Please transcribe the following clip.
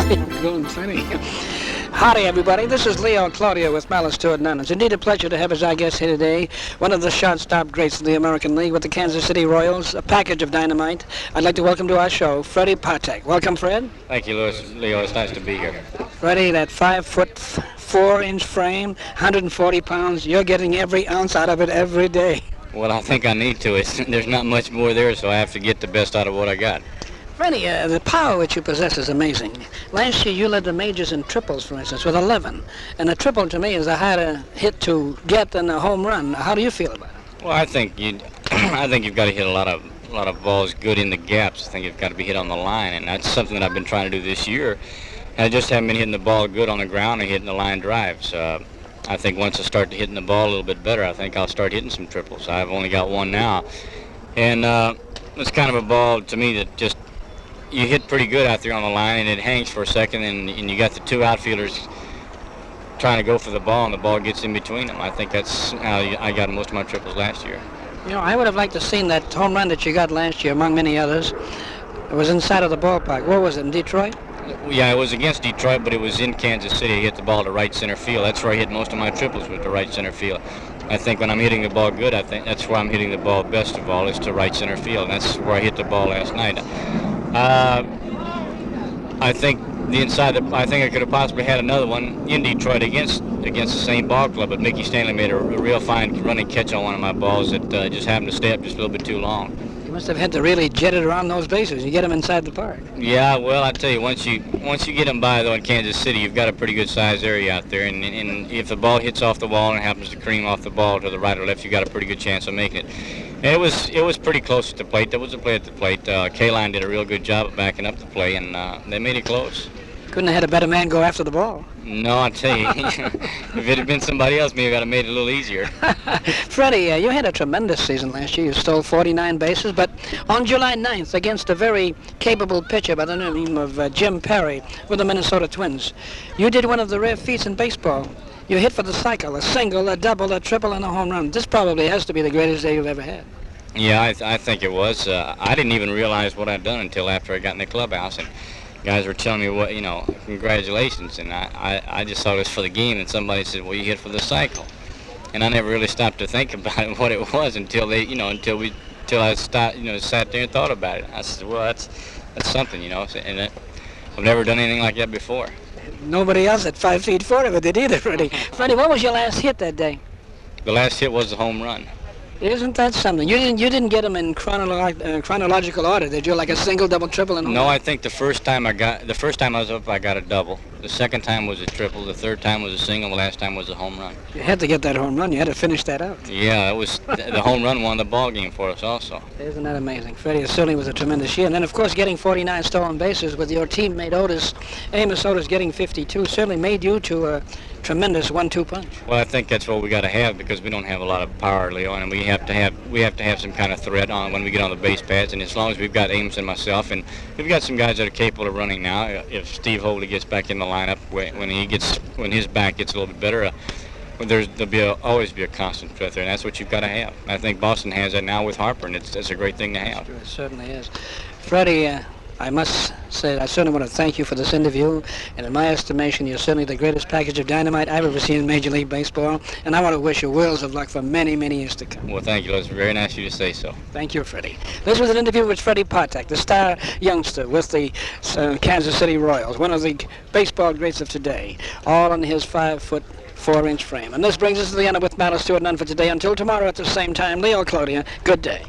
Going plenty. Howdy, everybody. This is Leo Cloutier with Malice to It None. It's indeed a pleasure to have as our guest here today one of the shortstop greats of the American League with the Kansas City Royals, a package of dynamite. I'd like to welcome to our show Freddie Patek. Welcome, Fred. Thank you, Leo. It's nice to be here. Freddie, that 5'4" frame, 140 pounds, you're getting every ounce out of it every day. Well, I think I need to. There's not much more there, so I have to get the best out of what I got. Freddie, the power which you possess is amazing. Last year you led the majors in triples, for instance, with 11. And a triple to me is a harder hit to get than a home run. How do you feel about it? Well, I think you've got to hit a lot of balls good in the gaps. I think you've got to be hit on the line, and that's something that I've been trying to do this year. I just haven't been hitting the ball good on the ground and hitting the line drives. I think once I start hitting the ball a little bit better, I think I'll start hitting some triples. I've only got one now, and it's kind of a ball to me that just you hit pretty good out there on the line, and it hangs for a second, and you got the two outfielders trying to go for the ball, and the ball gets in between them. I think that's how I got most of my triples last year. You know, I would have liked to have seen that home run that you got last year, among many others. It was inside of the ballpark. Where was it, in Detroit? Yeah, it was against Detroit, but it was in Kansas City. I hit the ball to right center field. That's where I hit most of my triples, with the right center field. I think when I'm hitting the ball good, I think that's where I'm hitting the ball best of all, is to right center field. And that's where I hit the ball last night. I think I think I could have possibly had another one in Detroit against the same ball club, but Mickey Stanley made a real fine running catch on one of my balls that just happened to stay up just a little bit too long. You must have had to really jet it around those bases. You get them inside the park. Yeah, well, I tell you, once you get them by, though, in Kansas City, you've got a pretty good size area out there, and if the ball hits off the wall and happens to cream off the ball to the right or left, you've got a pretty good chance of making it. And it was pretty close at the plate. There was a play at the plate. K-Line did a real good job of backing up the play, and they made it close. Couldn't have had a better man go after the ball. No, I tell you, if it had been somebody else, maybe I'd have made it a little easier. Freddie, you had a tremendous season last year. You stole 49 bases, but on July 9th, against a very capable pitcher by the name of Jim Perry with the Minnesota Twins, you did one of the rare feats in baseball. You hit for the cycle, a single, a double, a triple, and a home run. This probably has to be the greatest day you've ever had. Yeah, I think it was. I didn't even realize what I'd done until after I got in the clubhouse, and guys were telling me, congratulations, and I just thought it was for the game, and somebody said, well, you hit for the cycle. And I never really stopped to think about what it was until I sat there and thought about it. I said, well, that's something, and I've never done anything like that before. Nobody else at 5'4" ever did either, Freddie. Freddie, what was your last hit that day? The last hit was the home run. Isn't that something? You didn't get them in chronological order, did you? Like a single, double, triple, and home No, run? I think the first time I was up, I got a double. The second time was a triple. The third time was a single. The last time was a home run. You had to get that home run. You had to finish that out. Yeah, it was the home run won the ball game for us also. Isn't that amazing? Freddie, it certainly was a tremendous year. And then, of course, getting 49 stolen bases with your teammate Amos Otis getting 52 certainly made you to a tremendous 1-2 punch. Well, I think that's what we got to have, because we don't have a lot of power, Leo, and we have to have some kind of threat on when we get on the base pads. And as long as we've got Amos and myself, and we've got some guys that are capable of running now. If Steve Hobley gets back in the lineup when his back gets a little bit better, there'll always be a constant threat there, and that's what you've got to have. And I think Boston has that now with Harper, and it's a great thing to have. It certainly is. Freddie, I must say, I certainly want to thank you for this interview, and in my estimation, you're certainly the greatest package of dynamite I've ever seen in Major League Baseball, and I want to wish you worlds of luck for many, many years to come. Well, thank you. It was very nice of you to say so. Thank you, Freddie. This was an interview with Freddie Patek, the star youngster with the Kansas City Royals, one of the baseball greats of today, all on his 5'4" frame. And this brings us to the end of With Malice to It None for today. Until tomorrow at the same time, Leo Cloutier, good day.